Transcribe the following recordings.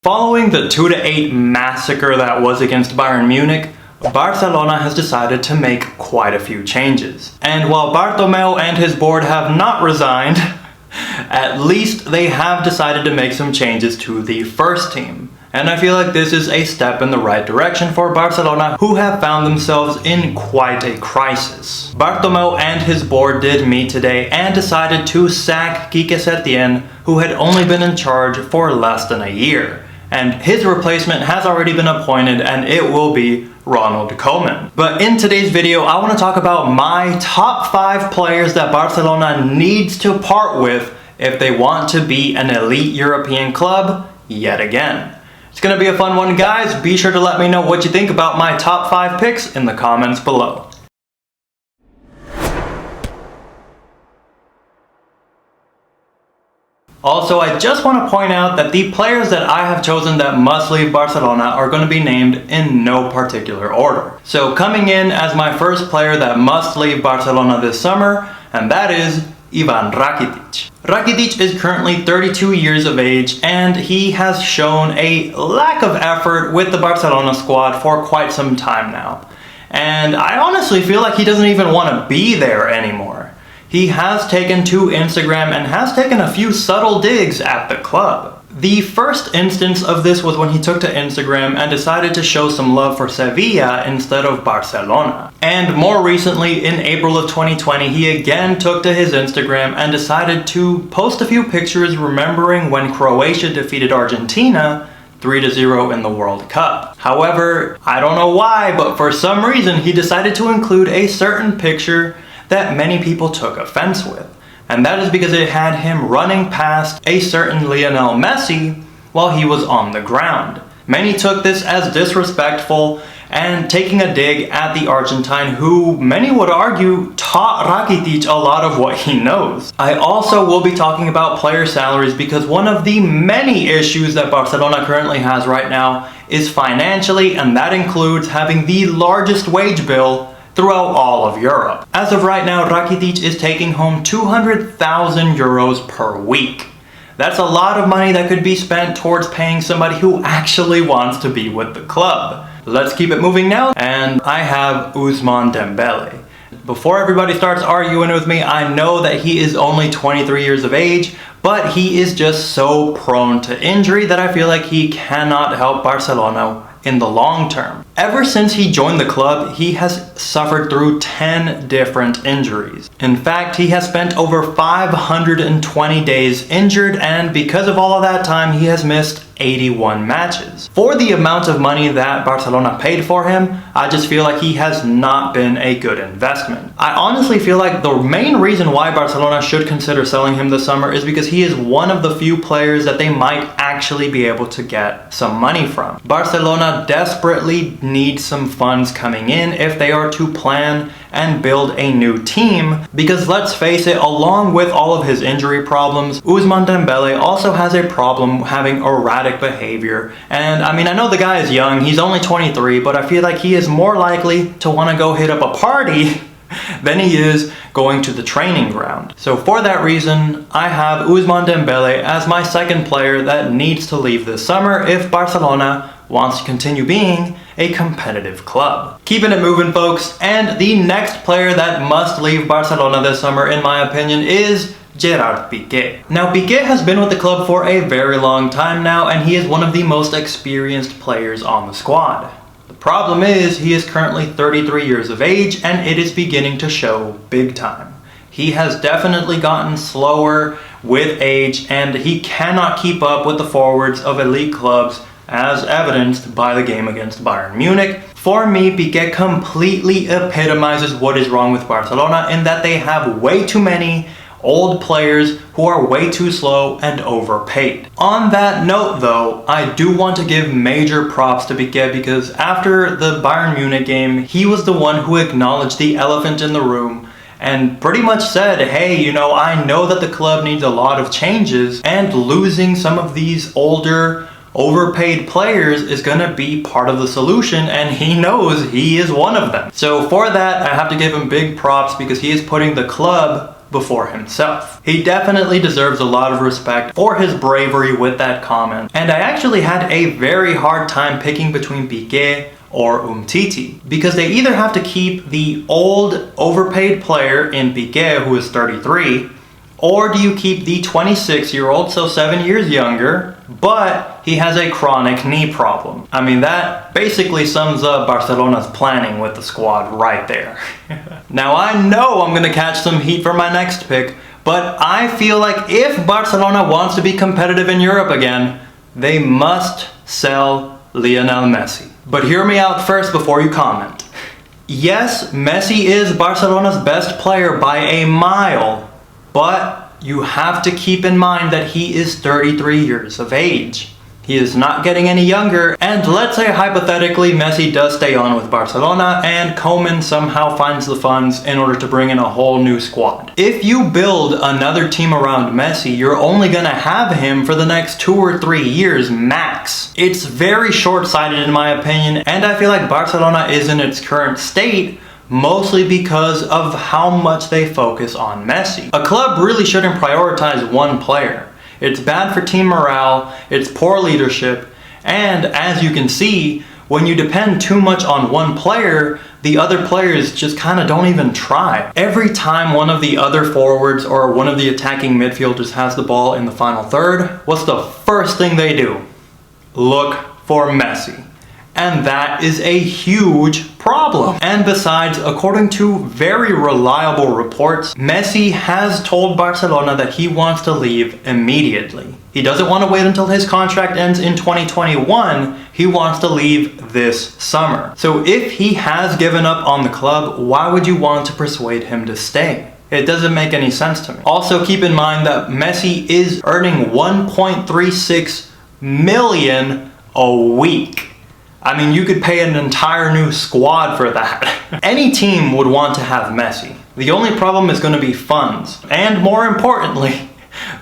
Following the 2-8 massacre that was against Bayern Munich, Barcelona has decided to make quite a few changes. And while Bartomeu and his board have not resigned, at least they have decided to make some changes to the first team. And I feel like this is a step in the right direction for Barcelona, who have found themselves in quite a crisis. Bartomeu and his board did meet today and decided to sack Quique, who had only been in charge for less than a year. And his replacement has already been appointed, and it will be Ronald Koeman. But in today's video, I want to talk about my top 5 players that Barcelona needs to part with if they want to be an elite European club yet again. It's going to be a fun one, guys. Be sure to let me know what you think about my top 5 picks in the comments below. Also, I just want to point out that the players that I have chosen that must leave Barcelona are going to be named in no particular order. So coming in as my first player that must leave Barcelona this summer, and that is Ivan Rakitic. Rakitic is currently 32 years of age, and he has shown a lack of effort with the Barcelona squad for quite some time now. And I honestly feel like he doesn't even want to be there anymore. He has taken to Instagram and has taken a few subtle digs at the club. The first instance of this was when he took to Instagram and decided to show some love for Sevilla instead of Barcelona. And more recently, in April of 2020, he again took to his Instagram and decided to post a few pictures remembering when Croatia defeated Argentina 3-0 in the World Cup. However, I don't know why, but for some reason he decided to include a certain picture that many people took offense with. And that is because it had him running past a certain Lionel Messi while he was on the ground. Many took this as disrespectful and taking a dig at the Argentine, who many would argue taught Rakitic a lot of what he knows. I also will be talking about player salaries because one of the many issues that Barcelona currently has right now is financially, and that includes having the largest wage bill throughout all of Europe. As of right now, Rakitic is taking home 200,000 euros per week. That's a lot of money that could be spent towards paying somebody who actually wants to be with the club. Let's keep it moving now, and I have Ousmane Dembele. Before everybody starts arguing with me, I know that he is only 23 years of age, but he is just so prone to injury that I feel like he cannot help Barcelona in the long term. Ever since he joined the club, he has suffered through 10 different injuries. In fact, he has spent over 520 days injured, and because of all of that time, he has missed 81 matches. For the amount of money that Barcelona paid for him, I just feel like he has not been a good investment. I honestly feel like the main reason why Barcelona should consider selling him this summer is because he is one of the few players that they might actually be able to get some money from. Barcelona desperately needs some funds coming in if they are to plan and build a new team, because let's face it, along with all of his injury problems, Ousmane Dembele also has a problem having erratic behavior. And I mean, I know the guy is young, he's only 23, but I feel like he is more likely to want to go hit up a party than he is going to the training ground. So for that reason, I have Ousmane Dembele as my second player that needs to leave this summer if Barcelona wants to continue being a competitive club. Keeping it moving, folks, and the next player that must leave Barcelona this summer, in my opinion, is Gerard Pique. Now, Pique has been with the club for a very long time now, and he is one of the most experienced players on the squad. The problem is, he is currently 33 years of age, and it is beginning to show big time. He has definitely gotten slower with age, and he cannot keep up with the forwards of elite clubs, as evidenced by the game against Bayern Munich. For me, Pique completely epitomizes what is wrong with Barcelona in that they have way too many old players who are way too slow and overpaid. On that note though, I do want to give major props to Pique because after the Bayern Munich game, he was the one who acknowledged the elephant in the room and pretty much said, hey, you know, I know that the club needs a lot of changes, and losing some of these older, overpaid players is gonna be part of the solution, and he knows he is one of them. So for that, I have to give him big props because he is putting the club before himself. He definitely deserves a lot of respect for his bravery with that comment. And I actually had a very hard time picking between Pique or Umtiti, because they either have to keep the old overpaid player in Pique, who is 33, or do you keep the 26-year-old, so 7 years younger, but he has a chronic knee problem? I mean, that basically sums up Barcelona's planning with the squad right there. Now, I know I'm going to catch some heat for my next pick, but I feel like if Barcelona wants to be competitive in Europe again, they must sell Lionel Messi. But hear me out first before you comment. Yes, Messi is Barcelona's best player by a mile, but you have to keep in mind that he is 33 years of age. He is not getting any younger, and let's say hypothetically Messi does stay on with Barcelona and Koeman somehow finds the funds in order to bring in a whole new squad. If you build another team around Messi, you're only going to have him for the next 2 or 3 years max. It's very short-sighted in my opinion, and I feel like Barcelona is in its current state mostly because of how much they focus on Messi. A club really shouldn't prioritize one player. It's bad for team morale, it's poor leadership, and as you can see, when you depend too much on one player, the other players just kind of don't even try. Every time one of the other forwards or one of the attacking midfielders has the ball in the final third, what's the first thing they do? Look for Messi. And that is a huge problem. And besides, according to very reliable reports, Messi has told Barcelona that he wants to leave immediately. He doesn't want to wait until his contract ends in 2021. He wants to leave this summer. So if he has given up on the club, why would you want to persuade him to stay? It doesn't make any sense to me. Also, keep in mind that Messi is earning 1.36 million a week. I mean, you could pay an entire new squad for that. Any team would want to have Messi. The only problem is going to be funds. And more importantly,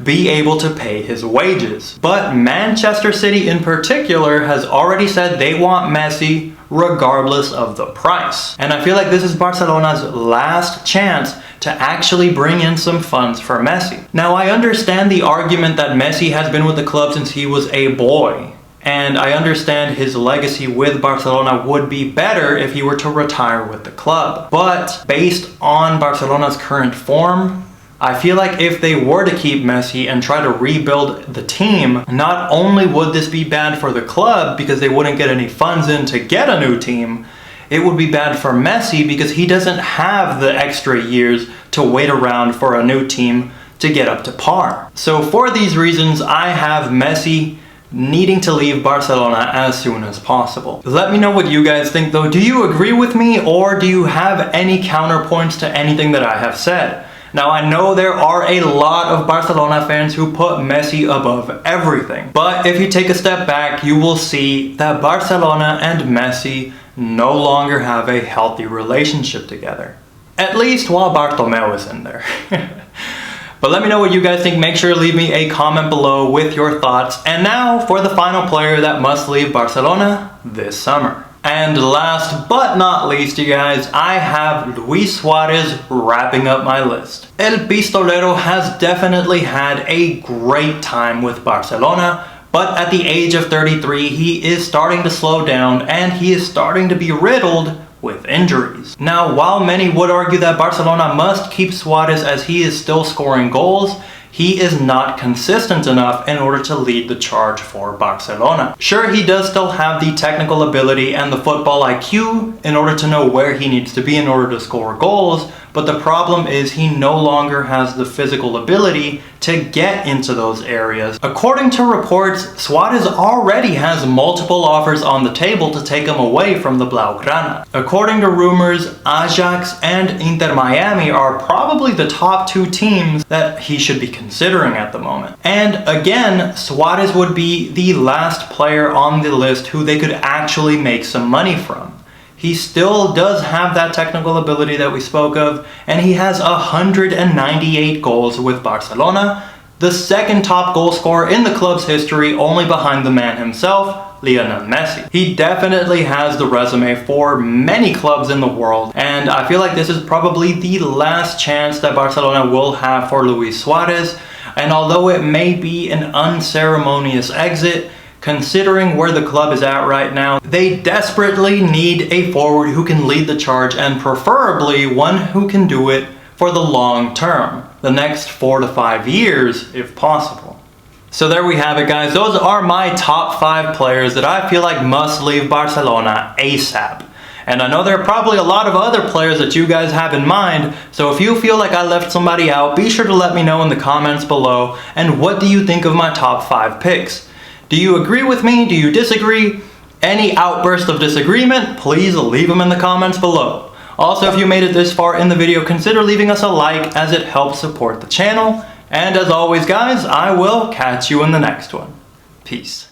be able to pay his wages. But Manchester City in particular has already said they want Messi regardless of the price. And I feel like this is Barcelona's last chance to actually bring in some funds for Messi. Now, I understand the argument that Messi has been with the club since he was a boy. And I understand his legacy with Barcelona would be better if he were to retire with the club. But based on Barcelona's current form, I feel like if they were to keep Messi and try to rebuild the team, not only would this be bad for the club because they wouldn't get any funds in to get a new team, it would be bad for Messi because he doesn't have the extra years to wait around for a new team to get up to par. So for these reasons, I have Messi needing to leave Barcelona as soon as possible. Let me know what you guys think though. Do you agree with me, or do you have any counterpoints to anything that I have said? Now, I know there are a lot of Barcelona fans who put Messi above everything, but if you take a step back, you will see that Barcelona and Messi no longer have a healthy relationship together. At least while Bartomeu is in there. But let me know what you guys think. Make sure to leave me a comment below with your thoughts. And now for the final player that must leave Barcelona this summer. And last but not least, you guys, I have Luis Suarez wrapping up my list. El Pistolero has definitely had a great time with Barcelona, but at the age of 33, he is starting to slow down and he is starting to be riddled with injuries. Now, while many would argue that Barcelona must keep Suarez as he is still scoring goals, he is not consistent enough in order to lead the charge for Barcelona. Sure, he does still have the technical ability and the football IQ in order to know where he needs to be in order to score goals, but the problem is he no longer has the physical ability to get into those areas. According to reports, Suarez already has multiple offers on the table to take him away from the Blaugrana. According to rumors, Ajax and Inter Miami are probably the top two teams that he should be considering at the moment. And again, Suarez would be the last player on the list who they could actually make some money from. He still does have that technical ability that we spoke of, and he has 198 goals with Barcelona, the second top goal scorer in the club's history, only behind the man himself, Lionel Messi. He definitely has the resume for many clubs in the world, and I feel like this is probably the last chance that Barcelona will have for Luis Suarez. And although it may be an unceremonious exit, considering where the club is at right now, they desperately need a forward who can lead the charge, and preferably one who can do it for the long term, the next 4 to 5 years if possible. So there we have it, guys. Those are my top 5 players that I feel like must leave Barcelona ASAP. And I know there are probably a lot of other players that you guys have in mind, so if you feel like I left somebody out, be sure to let me know in the comments below. And what do you think of my top 5 picks? Do you agree with me? Do you disagree? Any outburst of disagreement, please leave them in the comments below. Also, if you made it this far in the video, consider leaving us a like, as it helps support the channel. And as always, guys, I will catch you in the next one. Peace.